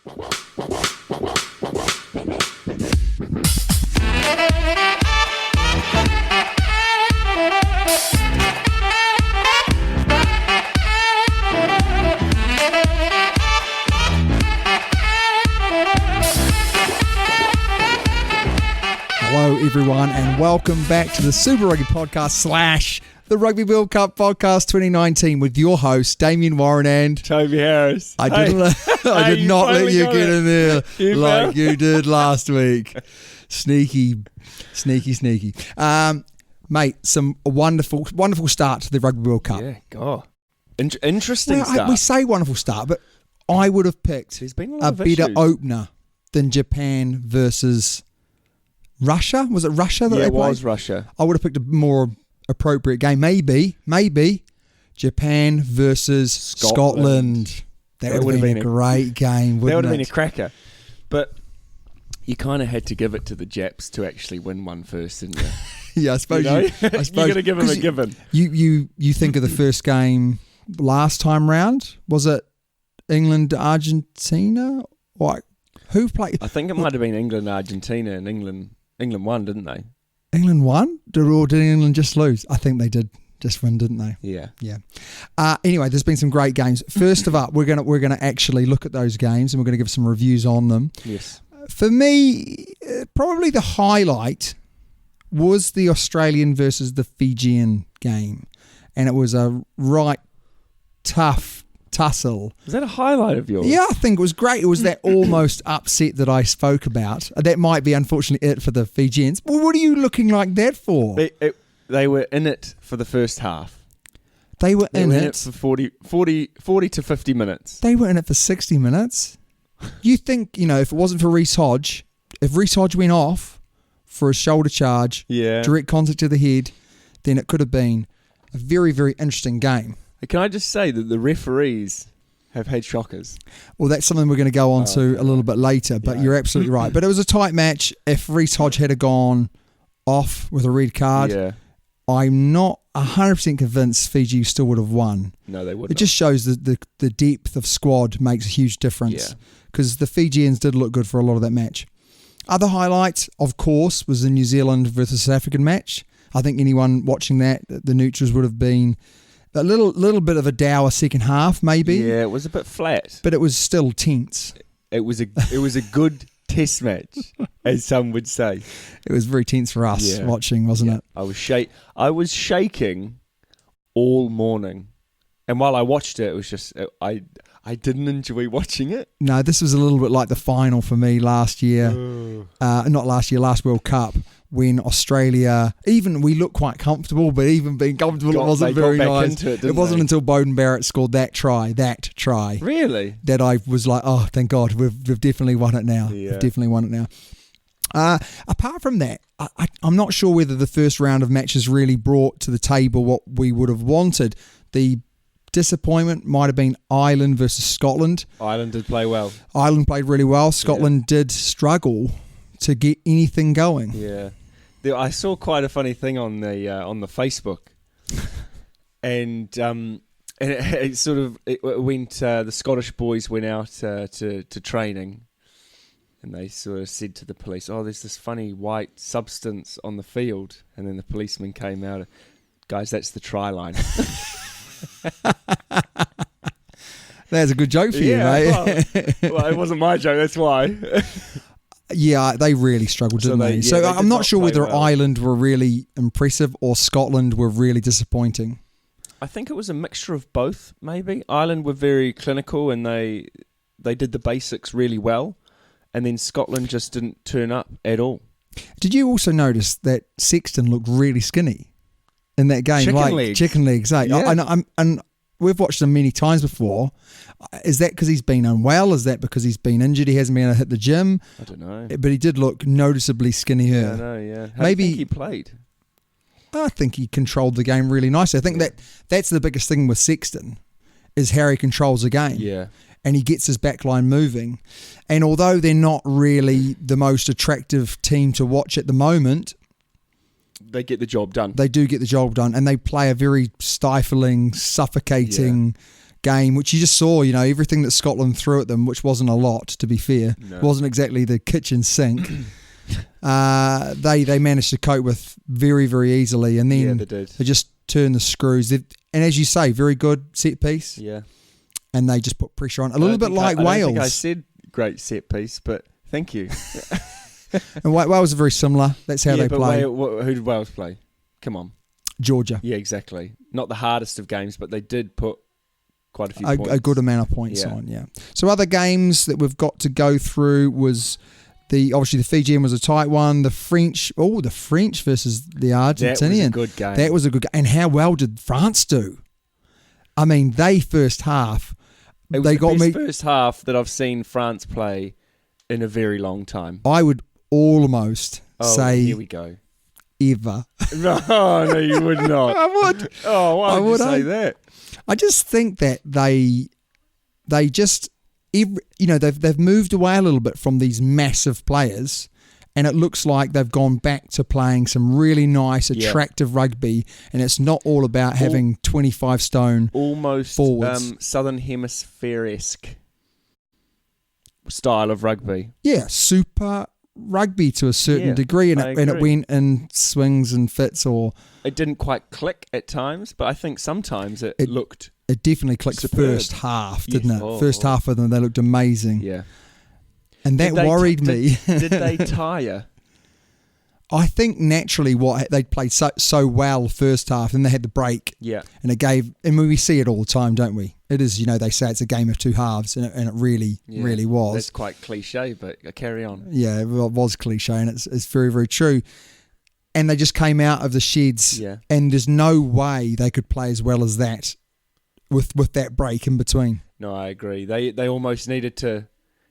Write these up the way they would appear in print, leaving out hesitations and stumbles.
Hello everyone and welcome back to the Super Rugby Podcast / the Rugby World Cup Podcast 2019 with your hosts Damien Warren and Toby Harris. I did not let you get in there like you did last week. Sneaky. Mate, a wonderful start to the Rugby World Cup. Yeah, God. Interesting start. We say wonderful start, but I would have picked There's been a lot of better issues. opener than Japan versus Russia. Was it Russia that they it played? was Russia. I would have picked a more appropriate game. Maybe Japan versus Scotland. That would have been a great game, wouldn't it? That would have been a cracker. But you kind of had to give it to the Japs to actually win one first, didn't you? Yeah, I suppose you got to give them a given. You think of the first game last time round? Was it England Argentina? Like who played? I think it might have been England Argentina, and England won, didn't they? England won? Or did England just lose? I think they did just win, didn't they? Yeah. Anyway, there's been some great games. First of all, we're gonna actually look at those games and we're gonna give some reviews on them. Yes. For me, probably the highlight was the Australian versus the Fijian game, and it was a right tough tussle. Was that a highlight of yours? Yeah, I think it was great. It was that almost upset that I spoke about. That might be, unfortunately, it for the Fijians. Well, what are you looking like that for? They were in it for the first half. They were in it for 40 to 50 minutes. They were in it for 60 minutes. You think, if it wasn't for Reece Hodge, if Reece Hodge went off for a shoulder charge, direct contact to the head, then it could have been a very, very interesting game. Can I just say that the referees have had shockers? Well, that's something we're going to go on to a little bit later, but you're absolutely right. But it was a tight match. If Reece Hodge had gone off with a red card, I'm not 100% convinced Fiji still would have won. No, they wouldn't. It just shows that the depth of squad makes a huge difference because the Fijians did look good for a lot of that match. Other highlights, of course, was the New Zealand versus South African match. I think anyone watching that, the neutrals would have been a little bit of a dour second half, maybe. Yeah, it was a bit flat, but it was still tense. It was a good test match, as some would say. It was very tense for us watching, wasn't it? I was shaking all morning, and while I watched it, it was just I didn't enjoy watching it. No, this was a little bit like the final for me last year. Last World Cup. When Australia, even we looked quite comfortable, but even being comfortable, it wasn't very nice. It wasn't until Bowden Barrett scored that try. Really? That I was like, oh, thank God, we've definitely won it now. Yeah. We've definitely won it now. Apart from that, I'm not sure whether the first round of matches really brought to the table what we would have wanted. The disappointment might have been Ireland versus Scotland. Ireland did play well. Ireland played really well. Scotland did struggle to get anything going. Yeah. I saw quite a funny thing on the Facebook, and it went. The Scottish boys went out to training, and they sort of said to the police, "Oh, there's this funny white substance on the field," and then the policeman came out, "Guys, that's the try line." That's a good joke for you, mate. Well, it wasn't my joke. That's why. Yeah, they really struggled, didn't they? So I'm not sure whether Ireland were really impressive or Scotland were really disappointing. I think it was a mixture of both, maybe. Ireland were very clinical and they did the basics really well, and then Scotland just didn't turn up at all. Did you also notice that Sexton looked really skinny in that game? Chicken legs, eh? Yeah. And we've watched him many times before. Is that because he's been unwell? Is that because he's been injured? He hasn't been able to hit the gym? I don't know. But he did look noticeably skinnier. I know, yeah. How Maybe do you think he played? I think he controlled the game really nicely. I think that's the biggest thing with Sexton is how he controls the game. Yeah. And he gets his backline moving. And although they're not really the most attractive team to watch at the moment, they get the job done. They do get the job done, and they play a very stifling, suffocating game, which you just saw, everything that Scotland threw at them, which wasn't a lot, to be fair. No. Wasn't exactly the kitchen sink. They managed to cope with very, very easily, and then they did. They just turned the screws. And as you say, very good set piece. Yeah. And they just put pressure on. A little bit like I Wales. don't think I said great set piece, but thank you. And Wales are very similar. That's how they play. Who did Wales play? Come on. Georgia. Yeah, exactly. Not the hardest of games, but they did put quite a few points. A good amount of points on, yeah. So other games that we've got to go through was obviously the Fijian was a tight one. The French versus the Argentinian. That was a good game. That was a good game. And how well did France do? I mean, first half. It was the best first half that I've seen France play in a very long time. I would almost say here we go. Ever. No, you would not. I would. Oh, why would you say that? I just think that they just, they've moved away a little bit from these massive players, and it looks like they've gone back to playing some really nice, attractive rugby, and it's not all about having 25 stone almost forwards. Southern Hemisphere-esque style of rugby. Yeah, super rugby to a certain degree, and it went in swings and fits, or it didn't quite click at times, but I think sometimes it looked. It definitely clicked superb. First half, didn't it? First half of them, they looked amazing. Yeah. And that worried me. Did they tire? I think naturally they'd played so well first half, and they had the break. Yeah. And it gave, and we see it all the time, don't we? It is, they say it's a game of two halves, and it really, really was. That's quite cliche, but carry on. Yeah, it was cliche, and it's very, very true. And they just came out of the sheds, and there's no way they could play as well as that with that break in between. No, I agree. They almost needed to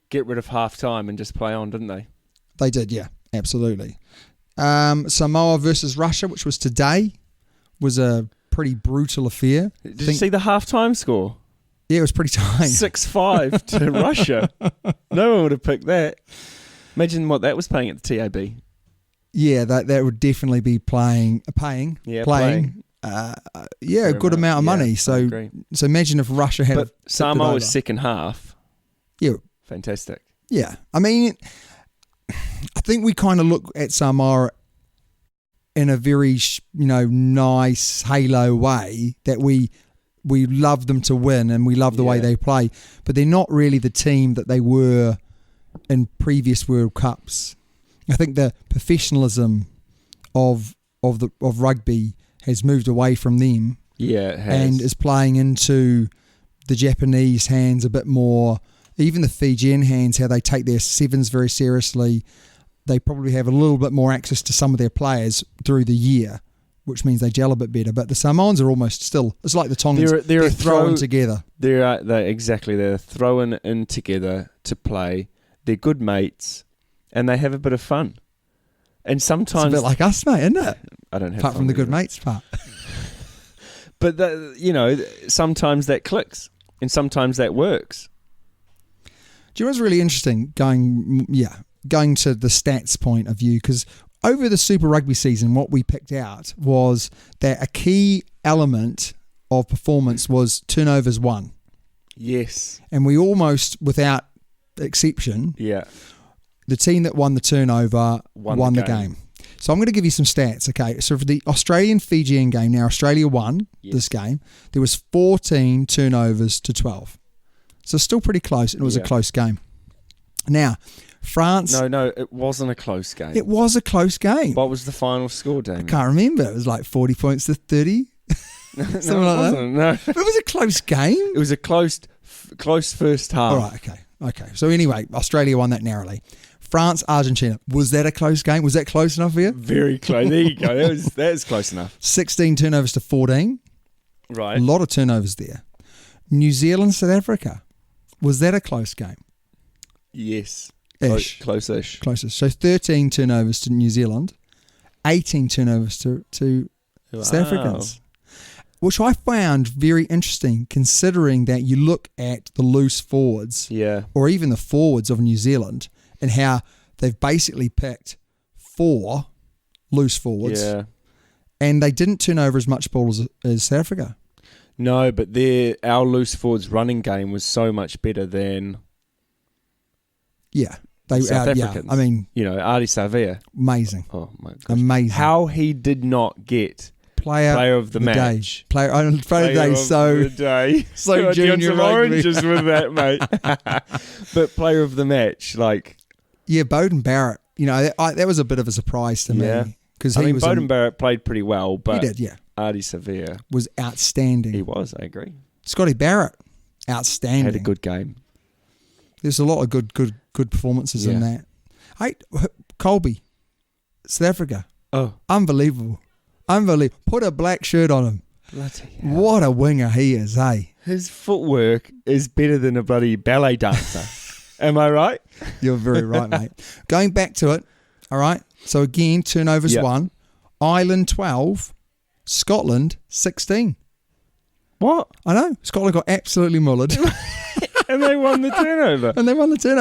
get rid of half time and just play on, didn't they? They did, yeah, absolutely. Samoa versus Russia, which was today, was a pretty brutal affair. Did you see the half-time score? Yeah, it was pretty tight. 6-5 to Russia. No one would have picked that. Imagine what that was paying at the TAB. Yeah, that would definitely be paying. Yeah, playing. A good amount of money. So imagine if Russia had. But Samoa's second half. Yeah, fantastic. Yeah, I mean, I think we kind of look at Samoa in a very nice halo way, that we love them to win and we love the way they play, but they're not really the team that they were in previous World Cups. I think the professionalism of rugby has moved away from them. Yeah, it has. And is playing into the Japanese hands a bit more. Even the Fijian hands, how they take their sevens very seriously. They probably have a little bit more access to some of their players through the year, which means they gel a bit better. But the Samoans are almost still, it's like the Tongans, they're thrown together. They're thrown in together to play. They're good mates, and they have a bit of fun. And sometimes... It's a bit like us, mate, isn't it? I don't have Apart fun from the with good it. mates part. But, sometimes that clicks, and sometimes that works. Do you know what's really interesting, going to the stats point of view, because over the Super Rugby season, what we picked out was that a key element of performance was turnovers won. Yes. And we almost, without exception, the team that won the turnover won the game. So I'm going to give you some stats, okay? So for the Australian-Fijian game, now Australia won this game. There was 14 turnovers to 12. So still pretty close, and it was a close game. Now, France... No, it wasn't a close game. It was a close game. What was the final score, Damien? I can't remember. It was like 40 points to 30. Something like that. No. But it was a close game. It was a close first half. All right, okay. So anyway, Australia won that narrowly. France, Argentina. Was that a close game? Was that close enough for you? Very close. There you go. That was close enough. 16 turnovers to 14. Right. A lot of turnovers there. New Zealand, South Africa. Was that a close game? Yes. Ish. Close-ish. Closest. So 13 turnovers to New Zealand, 18 turnovers to South Africans. Which I found very interesting, considering that you look at the loose forwards, or even the forwards of New Zealand, and how they've basically picked 4 loose forwards, and they didn't turn over as much ball as South Africa. No, but our loose forwards running game was so much better than South Africans. I mean, Adi Savea. Amazing. Oh my gosh. Amazing. How he did not get player of the match. Player of the day. So junior some rugby. Oranges with that, mate. But player of the match, Beauden Barrett. That was a bit of a surprise to me because Beauden Barrett played pretty well, but he did. Yeah, Adi Savea was outstanding. He was. I agree. Scotty Barrett, outstanding. Had a good game. There's a lot of good performances in that. Hey, Colby, South Africa. Oh, unbelievable. Put a black shirt on him. Bloody hell. What a winger he is, hey? His footwork is better than a bloody ballet dancer. Am I right? You're very right, mate. Going back to it, all right? So again, turnovers 1, Ireland 12, Scotland 16. What? I know. Scotland got absolutely mullered. And they won the turnover.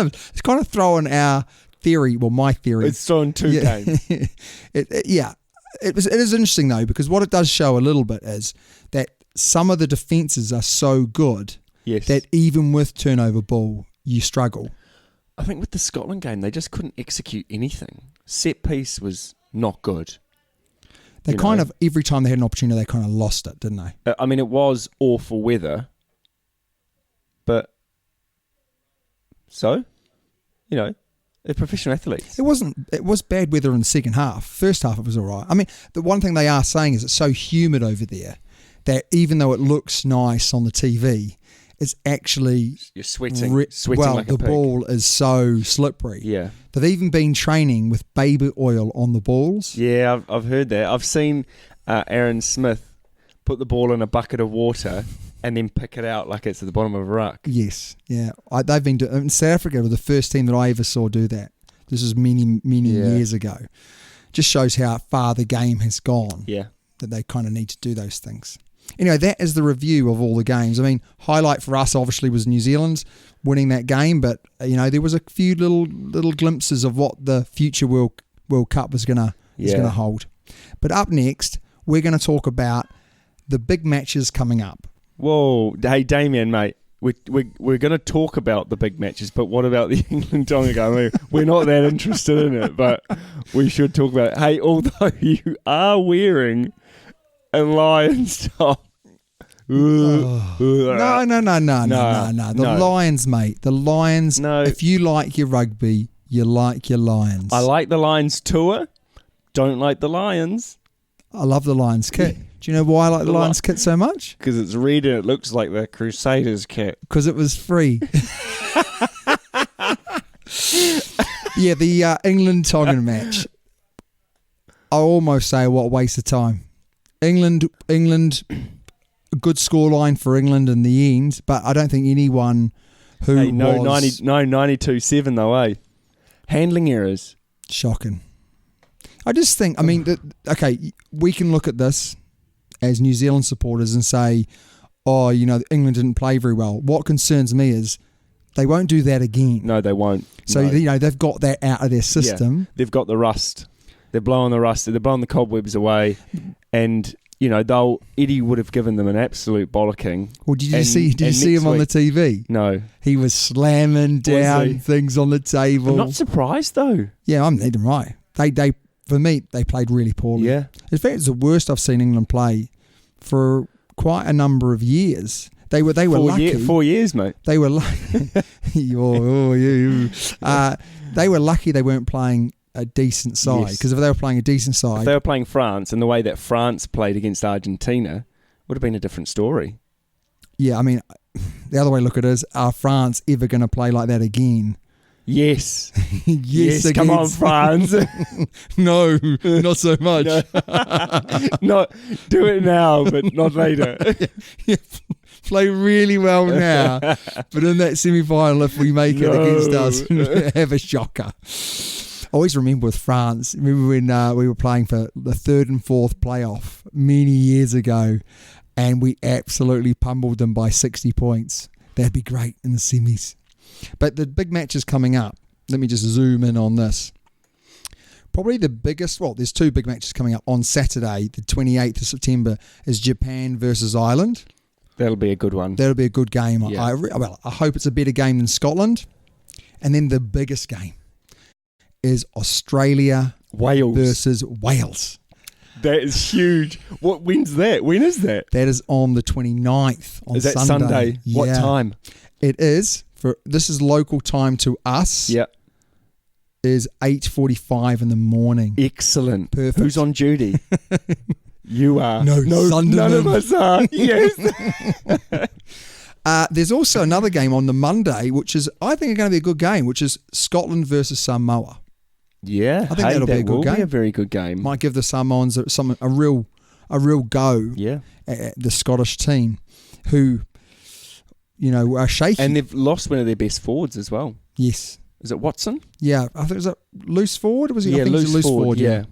It's kind of throwing our theory, my theory. It's throwing 2 games. It is interesting, though, because what it does show a little bit is that some of the defences are so good that even with turnover ball, you struggle. I think with the Scotland game, they just couldn't execute anything. Set piece was not good. They every time they had an opportunity, they kind of lost it, didn't they? I mean, it was awful weather, but they're professional athletes. It was bad weather in the second half. First half, it was all right. I mean, the one thing they are saying is it's so humid over there that even though it looks nice on the TV, it's actually you're sweating like a pig. The ball is so slippery. Yeah, they've even been training with baby oil on the balls. Yeah, I've heard that. I've seen Aaron Smith put the ball in a bucket of water and then pick it out like it's at the bottom of a ruck. Yes, yeah. They've been doing. South Africa were the first team that I ever saw do that. This was many years ago. Just shows how far the game has gone. Yeah, that they kind of need to do those things. Anyway, that is the review of all the games. I mean, highlight for us obviously was New Zealand winning that game, but there was a few little glimpses of what the future World Cup is going to hold. But up next, we're going to talk about the big matches coming up. Whoa, hey Damien, mate, we're going to talk about the big matches, but what about the England Tonga game? I mean, we're not that interested in it, but we should talk about it. Hey, although you are wearing a Lions top. No. The Lions, mate. The Lions. No. If you like your rugby, you like your Lions. I like the Lions tour. Don't like the Lions. I love the Lions kit. Do you know why I like the Lions kit so much? Because it's red and it looks like the Crusaders kit. Because it was free. Yeah, the England-Tongan match. I almost say what a waste of time. England, a good scoreline for England in the end, but I don't think anyone who was... 92-7 though, eh? Handling errors. Shocking. I just think, we can look at this as New Zealand supporters and say, England didn't play very well. What concerns me is they won't do that again. No, they won't. So, they've got that out of their system. Yeah, they've got the rust. They're blowing the rust. They're blowing the cobwebs away. And, Eddie would have given them an absolute bollocking. Well, did you see him on the TV? No. He was slamming down things on the table. I'm not surprised, though. Yeah, I'm neither am I. For me, they played really poorly. Yeah. In fact, it's the worst I've seen England play for quite a number of years. They were lucky. 4 years, mate. They were lucky. They were lucky they weren't playing a decent side, because if they were playing a decent side... If they were playing France and the way that France played against Argentina, would have been a different story. Yeah, I mean, the other way to look at it is, are France ever going to play like that again? Yes. Yes, come on, France. No, not so much. No, do it now, but not later. Yeah, play really well now, but in that semi-final, if we make it against us, have a shocker. I always remember with France, remember when we were playing for the third and fourth playoff many years ago, and we absolutely pummeled them by 60 points. That'd be great in the semis. But the big matches coming up, let me just zoom in on this. Probably the biggest, there's two big matches coming up on Saturday, the 28th of September, is Japan versus Ireland. That'll be a good one. That'll be a good game. Yeah. I hope it's a better game than Scotland. And then the biggest game is Australia Wales versus Wales. That is huge. When's that? When is that? That is on the 29th on Is that Sunday. Sunday? Yeah. What time? It is. This is local time to us. Yeah. Is 8:45 in the morning. Excellent. Perfect. Who's on duty? You are. No, none of us are. Yes. There's also another game on the Monday, which is, I think, going to be a good game, which is Scotland versus Samoa. Yeah. I think that'll be a good game. Be a very good game. Might give the Samoans a real go. Yeah. At the Scottish team, who, are shaky. And they've lost one of their best forwards as well. Yes. Is it Watson? Yeah, I think it was a loose forward. Was he? Yeah, I think loose it was a loose forward. Yeah.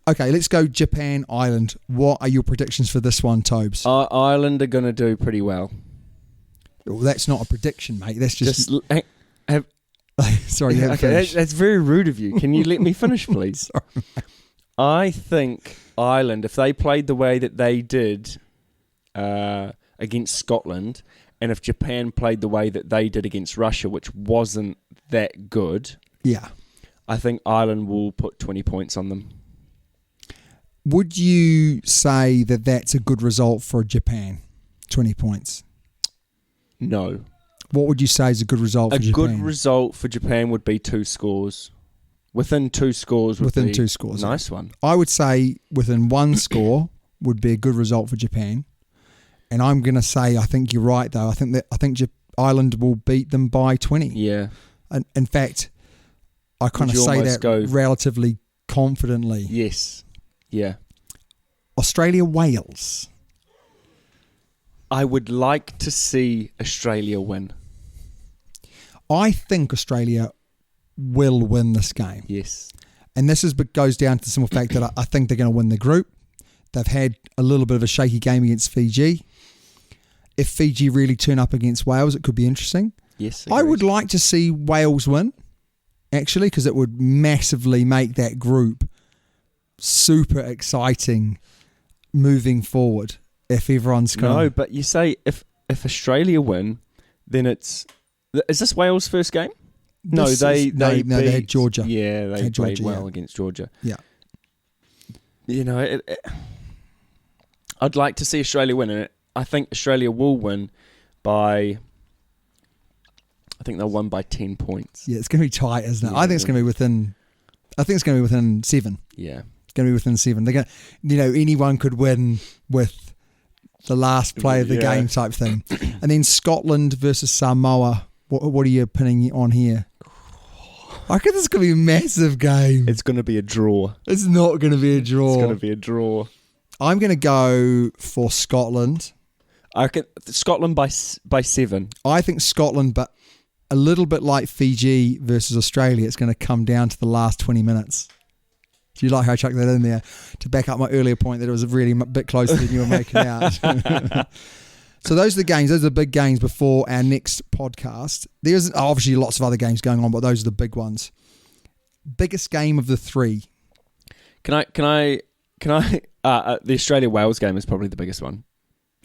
Okay, let's go Japan, Ireland. What are your predictions for this one, Tobes? Ireland are going to do pretty well. Well, that's not a prediction, mate. That's just sorry. Okay, that's very rude of you. Can you let me finish, please? Sorry, I think Ireland, if they played the way that they did against Scotland, and if Japan played the way that they did against Russia, which wasn't that good, yeah, I think Ireland will put 20 points on them. Would you say that that's a good result for Japan? 20 points. No. What would you say is a good result for Japan? A good result for Japan would be 2 scores. Within 2 scores would be 2 scores. Nice one. I would say within 1 score would be a good result for Japan. And I'm going to say, I think you're right, though. I think Ireland will beat them by 20. Yeah. And in fact, I kind of say that relatively confidently. Yes. Yeah. Australia, Wales. I would like to see Australia win. I think Australia will win this game. Yes. And this goes down to the simple fact that I think they're going to win the group. They've had a little bit of a shaky game against Fiji. If Fiji really turn up against Wales, it could be interesting. Yes. I would like to see Wales win, actually, because it would massively make that group super exciting moving forward. If everyone's No, but you say if Australia win, then is this Wales' first game? No, they had Georgia. Yeah, they played Georgia, well against Georgia. Yeah. I'd like to see Australia win, and I think Australia will win by. I think they'll win by 10 points. Yeah, it's going to be tight, isn't it? Yeah, I think it's going to be within. I think it's going to be within 7. Yeah, it's going to be within 7. They're going. Anyone could win with the last play of the game type thing. And then Scotland versus Samoa. What are you pinning on here? I reckon this is going to be a massive game. it's going to be a draw. It's not going to be a draw. It's going to be a draw. I'm going to go for Scotland. I reckon Scotland by 7. I think Scotland, but a little bit like Fiji versus Australia, it's going to come down to the last 20 minutes. Do you like how I chucked that in there to back up my earlier point that it was really a bit closer than you were making out? So those are the games. Those are the big games before our next podcast. There's obviously lots of other games going on, but those are the big ones. Biggest game of the 3. Can I? The Australia-Wales game is probably the biggest one.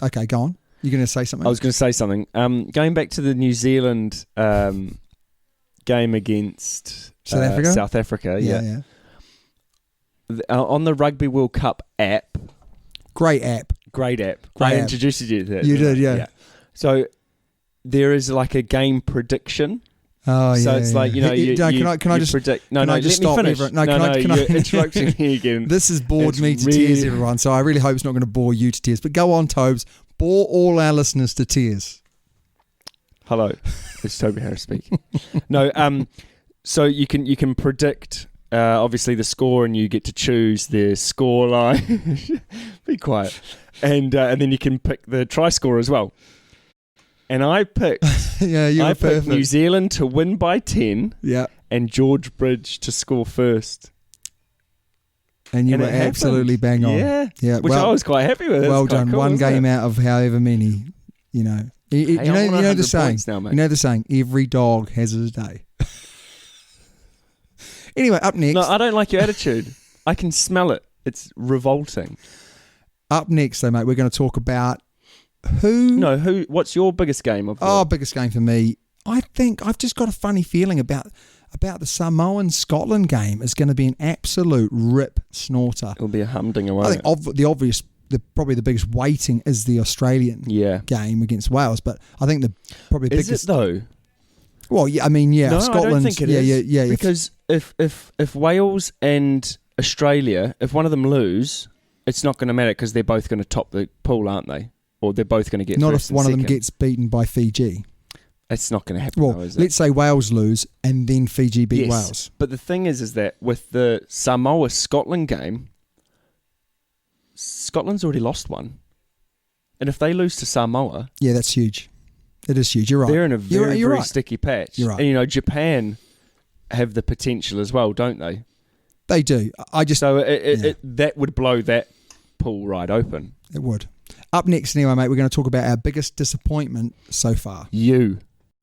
Okay, go on. You're going to say something? I was going to say something. Going back to the New Zealand game against South Africa. Yeah. On the Rugby World Cup app. Great app. I introduced you to that. You did, yeah. So there is like a game prediction. Oh, yeah. So it's like, you can I just predict. No, let just me stop finish. You're interrupting me again. This has bored me to tears, everyone. So I really hope it's not going to bore you to tears. But go on, Tobes. Bore all our listeners to tears. Hello, it's Toby Harris speaking. No, so you can predict obviously the score, and you get to choose the score line. Be quiet, and then you can pick the try score as well. And I picked I picked New Zealand to win by 10. Yeah, and George Bridge to score first. And you were absolutely bang on. Yeah. Which I was quite happy with. Well done. Cool, one game out of however many, You know the saying. Now, mate. You know the saying. Every dog has his day. Anyway, up next. No, I don't like your attitude. I can smell it. It's revolting. Up next, though, mate, we're going to talk about What's your biggest game of? Biggest game for me. I think I've just got a funny feeling about the Samoan Scotland game is going to be an absolute rip snorter. It'll be a humdinger, won't I think probably the biggest weighting is the Australian game against Wales, but I think the biggest. Is it though? Well, yeah, I mean, yeah, no, Scotland. I don't think it is. Yeah. Because if Wales and Australia, if one of them lose, it's not going to matter because they're both going to top the pool, aren't they? Or they're both going to get. Not first if one and of them second. gets beaten by Fiji. It's not going to happen. Well, though, is it? let's say Wales lose and then Fiji beat Yes, Wales. but the thing is that with the Samoa Scotland game, Scotland's already lost one, and if they lose to Samoa, yeah, that's huge. It is huge. You're right. They're in a very you're very right. sticky patch. You're right. And Japan have the potential as well, don't they? They do. That would blow that pool right open. It would. Up next, anyway, mate, we're going to talk about our biggest disappointment so far.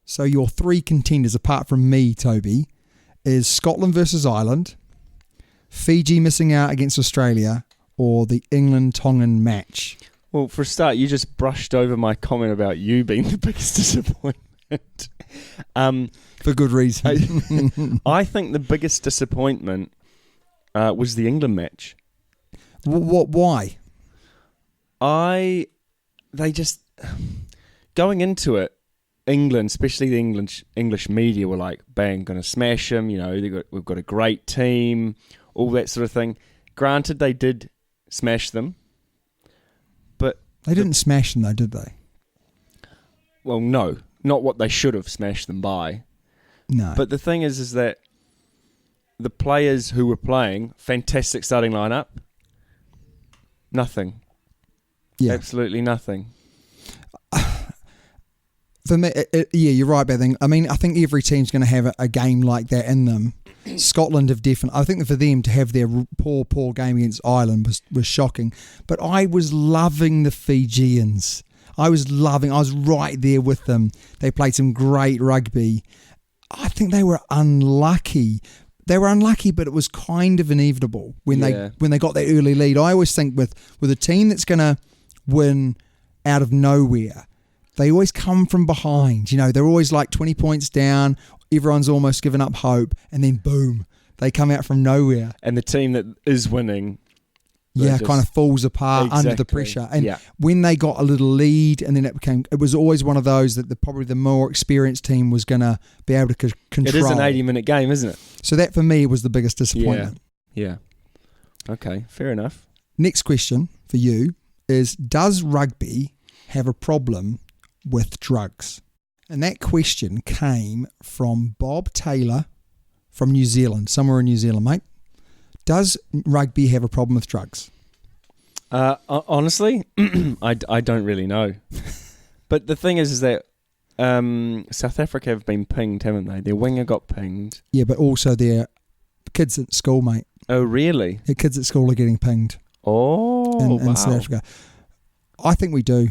So your three contenders, apart from me, Toby, is Scotland versus Ireland, Fiji missing out against Australia, or the England-Tongan match. Well, for a start, you just brushed over my comment about you being the biggest disappointment. For good reason. I think the biggest disappointment was the England match. Why? They just going into it, England, especially the English media, were like, "Bang, going to smash them." We've got a great team, all that sort of thing. Granted, they did smash them, but they didn't smash them, though, did they? Well, no, not what they should have smashed them by. No. But the thing is that the players who were playing, fantastic starting lineup, nothing. Yeah. Absolutely nothing. For me, you're right about that. I mean, I think every team's going to have a game like that in them. Scotland have definitely. I think that for them to have their poor game against Ireland was shocking. But I was loving the Fijians. I was right there with them. They played some great rugby. I think they were unlucky. They were unlucky, but it was kind of inevitable when they got that early lead. I always think with a team that's going to win out of nowhere, they always come from behind. They're always like 20 points down. Everyone's almost given up hope, and then boom, they come out from nowhere. And the team that is winning, kind of falls apart under the pressure. And when they got a little lead, and then it was always one of those that probably the more experienced team was going to be able to control. It is an 80-minute game, isn't it? So that for me was the biggest disappointment. Yeah. Okay, fair enough. Next question for you is, does rugby have a problem with drugs? And that question came from Bob Taylor from New Zealand, somewhere in New Zealand, mate. Does rugby have a problem with drugs? Honestly, I don't really know. But the thing is that South Africa have been pinged, haven't they? Their winger got pinged. Yeah, but also their kids at school, mate. Oh, really? Their kids at school are getting pinged. Oh, in South Africa. I think we do.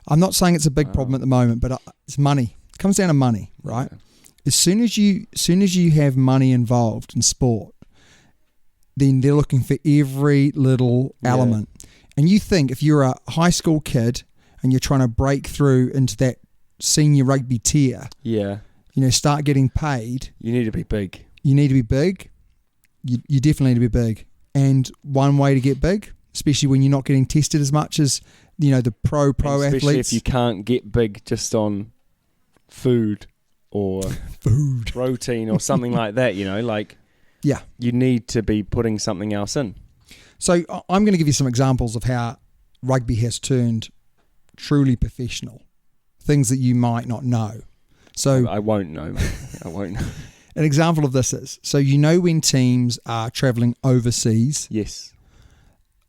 I'm not saying it's a big problem at the moment, but it's money. It comes down to money, right? Yeah. As soon as you have money involved in sport, then they're looking for every little element. And you think if you're a high school kid and you're trying to break through into that senior rugby tier, start getting paid. You need to be big. You need to be big. You definitely need to be big. And one way to get big, especially when you're not getting tested as much as the pro especially athletes. If you can't get big just on food or protein or something like that, you need to be putting something else in. So I'm going to give you some examples of how rugby has turned truly professional, things that you might not know. So I won't know. I won't know. An example of this is, when teams are travelling overseas, yes,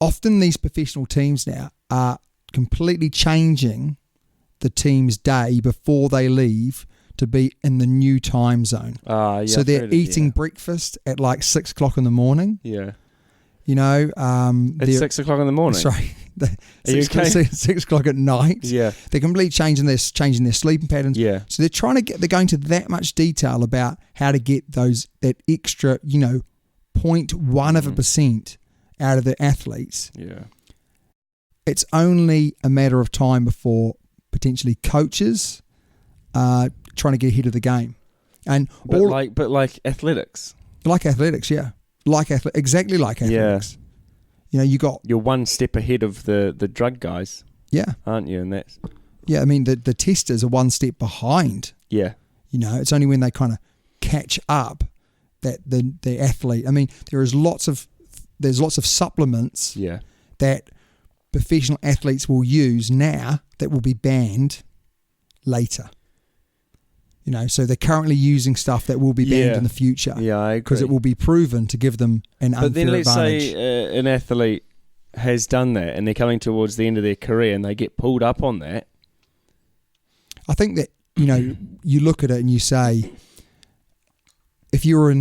often these professional teams now are completely changing the team's day before they leave to be in the new time zone. So they're eating breakfast at like 6 o'clock in the morning. Yeah. It's 6 o'clock in the morning. Sorry. Are you okay? 6 o'clock at night. Yeah. They're completely changing their sleeping patterns. Yeah. So they're going to that much detail about how to get that extra, 0.1% out of the athletes. Yeah. it's only a matter of time before potentially coaches are trying to get ahead of the game. And but like athletics. Like athletics, yeah. Exactly like athletics. Yeah. You're one step ahead of the drug guys. Yeah. Aren't you? And that's... Yeah, I mean, the testers are one step behind. Yeah. It's only when they kind of catch up that the athlete... I mean, there's lots of supplements that professional athletes will use now that will be banned later. So they're currently using stuff that will be banned in the future. Yeah, I agree. Because it will be proven to give them an unfair advantage. But then let's say an athlete has done that and they're coming towards the end of their career and they get pulled up on that. I think that, you look at it and you say, if you're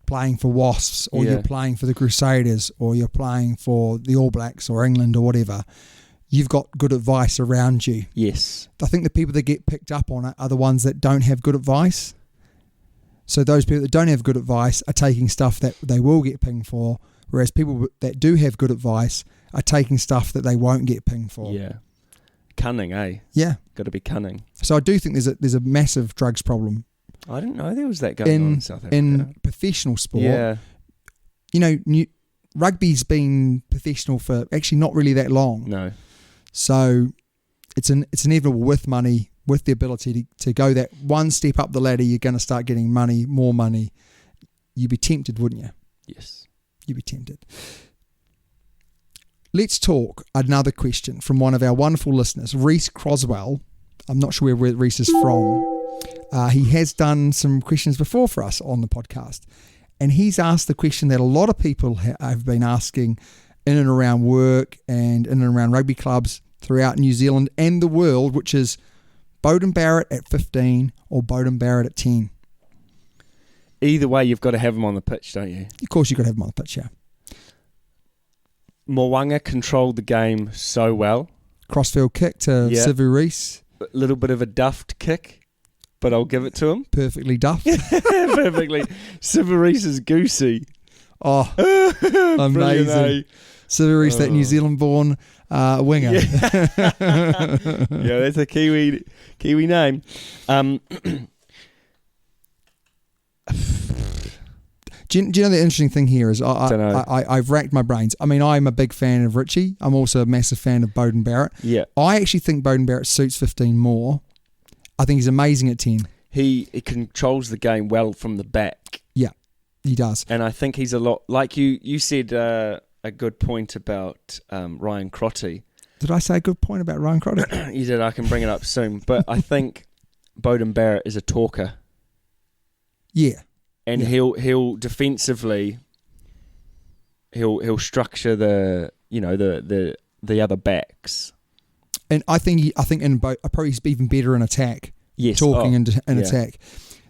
playing for Wasps or you're playing for the Crusaders or you're playing for the All Blacks or England or whatever, you've got good advice around you. Yes. I think the people that get picked up on it are the ones that don't have good advice. So those people that don't have good advice are taking stuff that they will get pinged for, whereas people that do have good advice are taking stuff that they won't get pinged for. Yeah. Cunning, eh? Yeah. Got to be cunning. So I do think there's a massive drugs problem. I didn't know there was that going on in South Africa. In professional sport. Yeah. Rugby's been professional for actually not really that long. No. So it's inevitable with money, with the ability to go that one step up the ladder, you're going to start getting money, more money. You'd be tempted, wouldn't you? Yes. You'd be tempted. Let's talk another question from one of our wonderful listeners, Reese Croswell. I'm not sure where Reese is from. He has done some questions before for us on the podcast. And he's asked the question that a lot of people have been asking in and around work and in and around rugby clubs throughout New Zealand and the world, which is Beauden Barrett at 15 or Beauden Barrett at 10. Either way, you've got to have him on the pitch, don't you? Of course you've got to have him on the pitch, yeah. Mo'unga controlled the game so well. Crossfield kick to Sivu Reece. A little bit of a duffed kick, but I'll give it to him. Perfectly duffed. Perfectly. Sivu Reece is goosey. Oh, amazing. Sivu Reece, that New Zealand-born winger. Yeah. That's a Kiwi name. Do you know the interesting thing here is I've racked my brains. I mean, I'm a big fan of Richie. I'm also a massive fan of Beauden Barrett. Yeah. I actually think Beauden Barrett suits 15 more. I think he's amazing at 10. He controls the game well from the back. Yeah, he does. And I think he's a lot, like you said a good point about Ryan Crotty. Did I say a good point about Ryan Crotty? You did. I can bring it up soon. But I think Beauden Barrett is a talker. Yeah. And he'll defensively he'll structure the other backs. And I think in both probably he's even better in attack. Yes, talking in attack.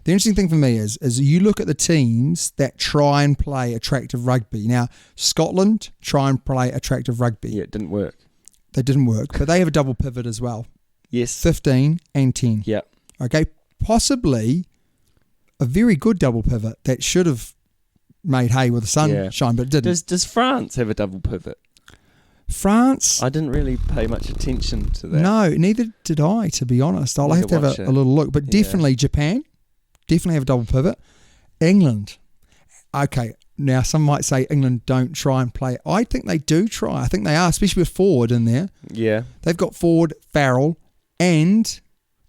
The interesting thing for me is you look at the teams that try and play attractive rugby. Now Scotland try and play attractive rugby. Yeah, it didn't work. They didn't work, but they have a double pivot as well. Yes, 15 and 10. Yeah. Okay, possibly a very good double pivot that should have made hay with the sunshine, but it didn't. Does France have a double pivot? France? I didn't really pay much attention to that. No, neither did I, to be honest. I'll have to have a little look. But definitely Japan, definitely have a double pivot. England. Okay, now some might say England don't try and play. I think they do try. I think they are, especially with forward in there. Yeah. They've got forward Farrell and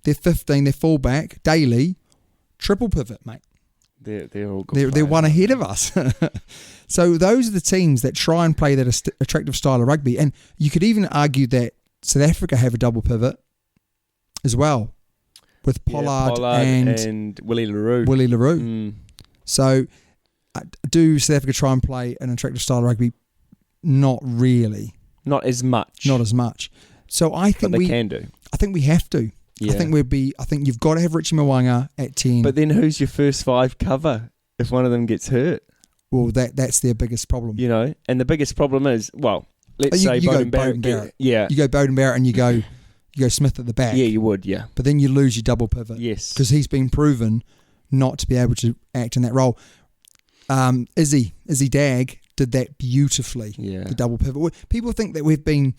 their 15, their fullback, Daly, triple pivot, mate. They're all good. They're one ahead of us. So those are the teams that try and play that attractive style of rugby. And you could even argue that South Africa have a double pivot as well with Pollard and Willie LaRue. Mm. So do South Africa try and play an attractive style of rugby? Not really. Not as much. Not as much. So I think they can do. I think we have to. Yeah. I think you've got to have Richie Mo'unga at 10. But then who's your first 5 cover if one of them gets hurt? Well, that's their biggest problem. And the biggest problem is, let's say Beauden Barrett. Yeah. You go Beauden Barrett and you go Smith at the back. Yeah, you would, yeah. But then you lose your double pivot. Yes. Because he's been proven not to be able to act in that role. Izzy Dag did that beautifully, the double pivot. People think that we've been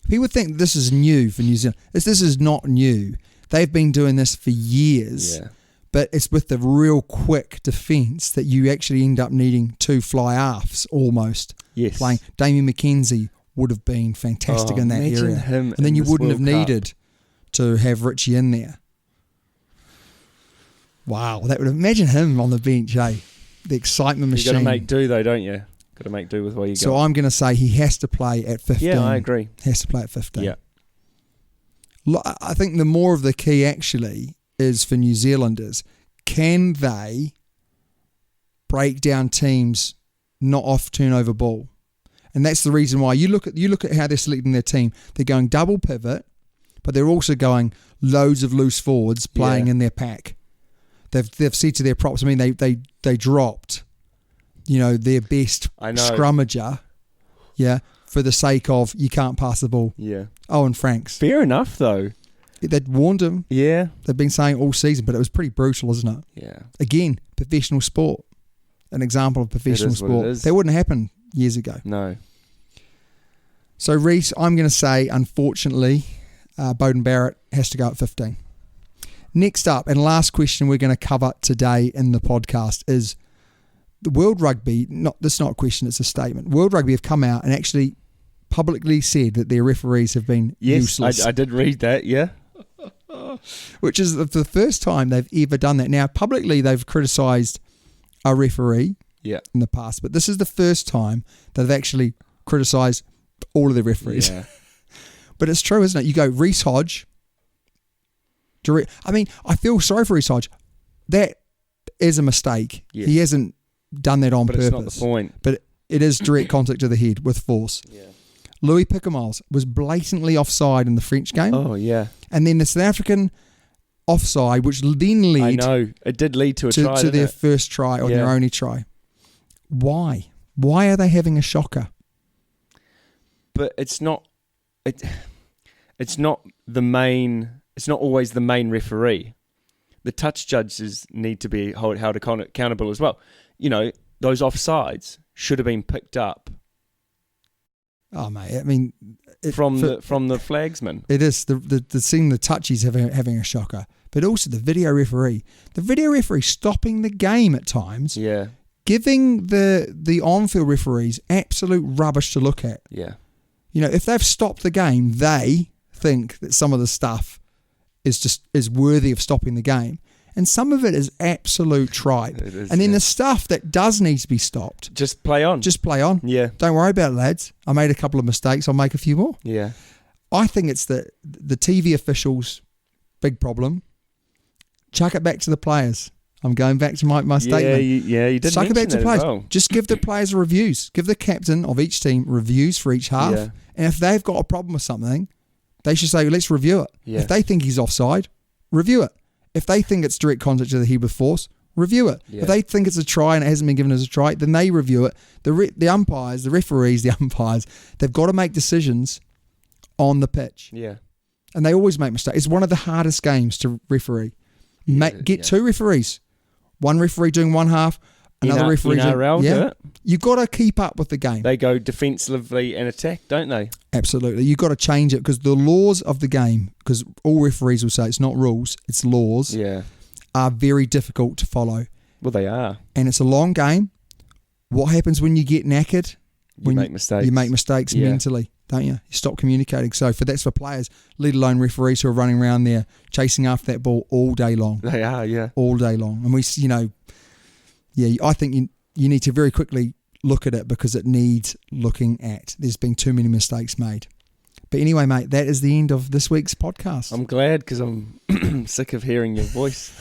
People think this is new for New Zealand. This is not new. They've been doing this for years. Yeah. But it's with the real quick defence that you actually end up needing 2 fly-halves almost. Yes. Playing. Damien McKenzie would have been fantastic in that area. Him and then you wouldn't have World Cup. needed to have Richie in there. Wow, that would imagine him on the bench, eh? The excitement machine. You got to make do though, don't you? Got to make do with what you got. So I'm going to say he has to play at 15. Yeah, I agree. Has to play at 15. Yeah. I think the more of the key actually is for New Zealanders, can they break down teams not off turnover ball? And that's the reason why you look at how they're selecting their team. They're going double pivot, but they're also going loads of loose forwards playing in their pack. They've said to their props. I mean, they dropped, their best scrummager, for the sake of you can't pass the ball. Yeah. Owen Franks. Fair enough, though. They'd warned him. Yeah. They've been saying all season, but it was pretty brutal, isn't it? Yeah. Again, professional sport. An example of professional sport. That wouldn't happen years ago. No. So, Reece, I'm going to say, unfortunately, Beauden Barrett has to go at 15. Next up, and last question we're going to cover today in the podcast is the World Rugby, this is not a question, it's a statement. World Rugby have come out and actually publicly said that their referees have been useless. Yes, I did read that, yeah. Which is the first time they've ever done that. Now, publicly they've criticised a referee in the past, but this is the first time that they've actually criticised all of the referees. Yeah. But it's true, isn't it? You go, Reece Hodge. I feel sorry for Reece Hodge. That is a mistake. Yes. He hasn't done that on purpose. But it's not the point. But it is direct contact to the head with force. Yeah. Louis Pickermiles was blatantly offside in the French game. Oh, yeah. And then the South African offside, which then led... I know. It did lead to a try, to their first try or their only try. Why? Why are they having a shocker? But it's not... It's not the main... It's not always the main referee. The touch judges need to be held accountable as well. Those offsides should have been picked up. Oh, mate, I mean... From the flagsman. It is. The seeing the touchies having a shocker. But also the video referee. The video referee stopping the game at times. Yeah. Giving the on-field referees absolute rubbish to look at. Yeah. If they've stopped the game, they think that some of the stuff is worthy of stopping the game. And some of it is absolute tripe. And then the stuff that does need to be stopped. Just play on. Yeah. Don't worry about it, lads. I made a couple of mistakes. I'll make a few more. Yeah. I think it's the TV officials' big problem. Chuck it back to the players. I'm going back to my statement. You did Chuck it back to the players. Well. Just give the players reviews. Give the captain of each team reviews for each half. Yeah. And if they've got a problem with something, they should say, let's review it. Yeah. If they think he's offside, review it. If they think it's direct contact to the head with force, review it. Yeah. If they think it's a try and it hasn't been given as a try, then they review it. The umpires, the referees, the umpires, they've got to make decisions on the pitch. Yeah. And they always make mistakes. It's one of the hardest games to referee. Get 2 referees. One referee doing one half, another referee doing... do it. You've got to keep up with the game. They go defensively and attack, don't they? Absolutely. You've got to change it because the laws of the game, because all referees will say it's not rules, it's laws, are very difficult to follow. Well, they are. And it's a long game. What happens when you get knackered? You make mistakes. You make mistakes mentally, don't you? You stop communicating. So that's for players, let alone referees who are running around there chasing after that ball all day long. They are, yeah. All day long. And I think you need to very quickly look at it because it needs looking at. There's been too many mistakes made. But anyway, mate, that is the end of this week's podcast. I'm glad because I'm sick of hearing your voice.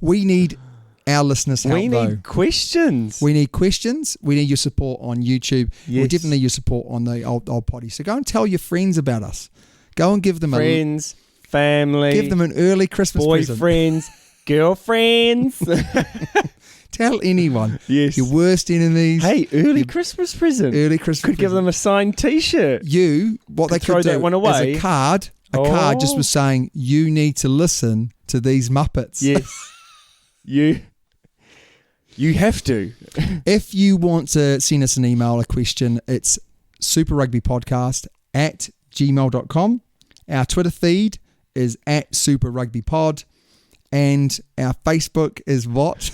We need our listeners' help, We need questions. We need questions. We need your support on YouTube. Yes. We definitely need your support on the old potty. So go and tell your friends about us. Go and give them friends, family. Give them an early Christmas present. Boyfriends, girlfriends. Tell anyone. Yes. Your worst enemies. Hey, early Christmas present. Early Christmas Could give them a signed T-shirt. What they throw could do that one away. is a card. A card just was saying, you need to listen to these Muppets. Yes. You have to. If you want to send us an email, a question, it's superrugbypodcast@gmail.com. superrugbypod@gmail.com. Our Twitter feed is @superrugbypod. And our Facebook is what?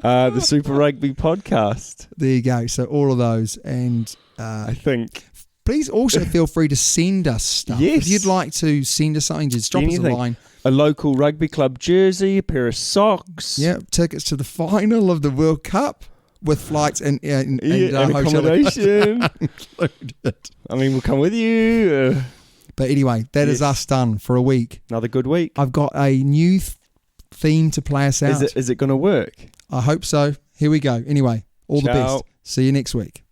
The Super Rugby Podcast. There you go. So all of those. And I think... Please also feel free to send us stuff. Yes. If you'd like to send us something, just drop us a line. A local rugby club jersey, a pair of socks. Yeah, tickets to the final of the World Cup with flights and accommodation included. I mean, we'll come with you. But anyway, that is us done for a week. Another good week. I've got a new theme to play us out. Is it going to work? I hope so. Here we go. Anyway, all the best. See you next week.